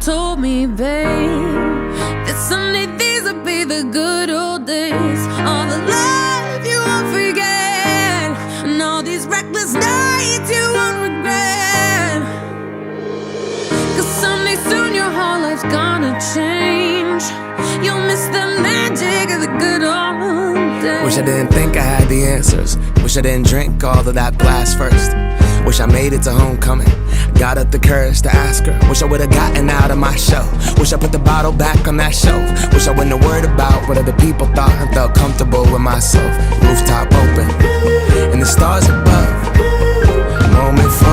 told me, babe, that someday these would be the good old days. All the love you won't forget, and all these reckless nights you won't regret. 'Cause someday soon your whole life's gonna change. You'll miss the magic of the good old days. Wish I didn't think I had the answers. Wish I didn't drink all of that glass first. Wish I made it to homecoming, got up the courage to ask her. Wish I would've gotten out of my show. Wish I put the bottle back on that shelf. Wish I wouldn't have worried about what other people thought and felt comfortable with myself. Rooftop open and the stars above. Moment frozen.